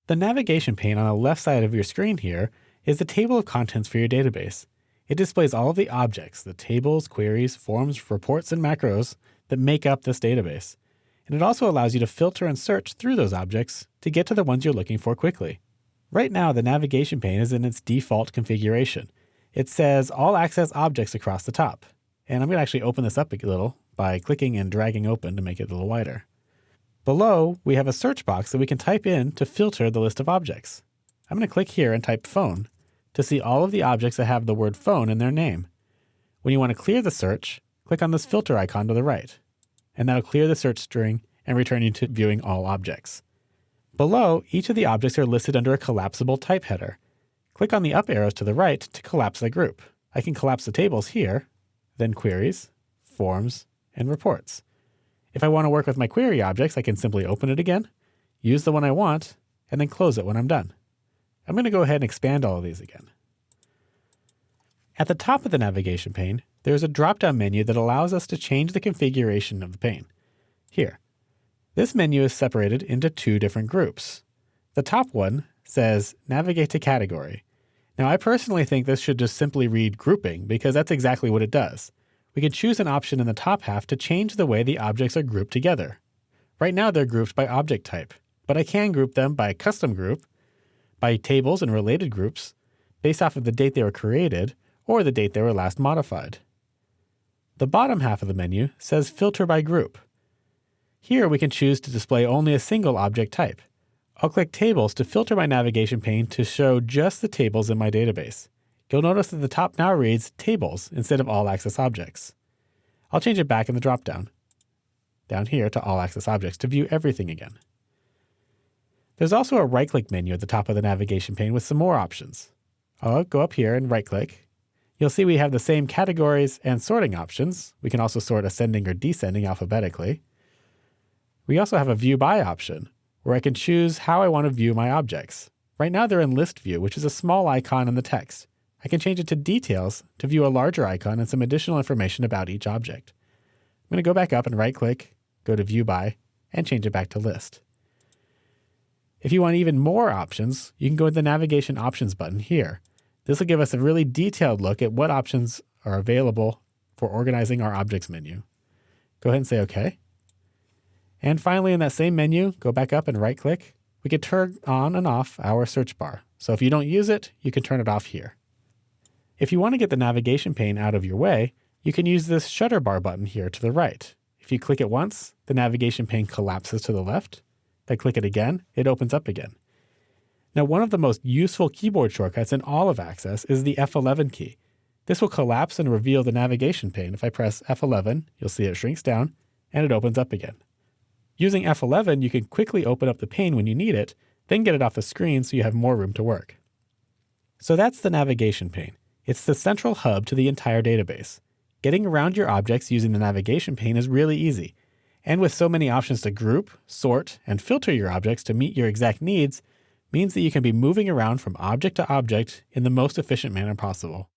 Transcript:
The navigation pane on the left side of your screen here is the table of contents for your database. It displays all of the objects, the tables, queries, forms, reports, and macros that make up this database. And it also allows you to filter and search through those objects to get to the ones you're looking for quickly. Right now, the navigation pane is in its default configuration. It says All Access Objects across the top. And I'm going to actually open this up a little by clicking and dragging open to make it a little wider. Below, we have a search box that we can type in to filter the list of objects. I'm going to click here and type phone to see all of the objects that have the word phone in their name. When you want to clear the search, click on this filter icon to the right, and that'll clear the search string and return you to viewing all objects. Below, each of the objects are listed under a collapsible type header. Click on the up arrows to the right to collapse the group. I can collapse the tables here, then queries, forms, and reports. If I want to work with my query objects, I can simply open it again, use the one I want, and then close it when I'm done. I'm going to go ahead and expand all of these again. At the top of the navigation pane, there's a drop-down menu that allows us to change the configuration of the pane. Here. This menu is separated into two different groups. The top one says Navigate to Category. Now, I personally think this should just simply read Grouping because that's exactly what it does. We can choose an option in the top half to change the way the objects are grouped together. Right now, they're grouped by object type, but I can group them by custom group, by tables and related groups, based off of the date they were created or the date they were last modified. The bottom half of the menu says Filter by Group. Here we can choose to display only a single object type. I'll click Tables to filter my navigation pane to show just the tables in my database. You'll notice that the top now reads Tables instead of All Access Objects. I'll change it back in the dropdown, down here to All Access Objects to view everything again. There's also a right-click menu at the top of the navigation pane with some more options. I'll go up here and right-click. You'll see we have the same categories and sorting options. We can also sort ascending or descending alphabetically. We also have a View By option, where I can choose how I want to view my objects. Right now they're in List View, which is a small icon in the text. I can change it to Details to view a larger icon and some additional information about each object. I'm going to go back up and right-click, go to View By, and change it back to List. If you want even more options, you can go to the Navigation Options button here. This will give us a really detailed look at what options are available for organizing our objects menu. Go ahead and say OK. And finally, in that same menu, go back up and right-click. We can turn on and off our search bar. So if you don't use it, you can turn it off here. If you want to get the navigation pane out of your way, you can use this shutter bar button here to the right. If you click it once, the navigation pane collapses to the left. If I click it again, it opens up again. Now, one of the most useful keyboard shortcuts in all of Access is the F11 key. This will collapse and reveal the navigation pane. If I press F11, you'll see it shrinks down and it opens up again. Using F11, you can quickly open up the pane when you need it, then get it off the screen so you have more room to work. So that's the navigation pane. It's the central hub to the entire database. Getting around your objects using the navigation pane is really easy. And with so many options to group, sort, and filter your objects to meet your exact needs, means that you can be moving around from object to object in the most efficient manner possible.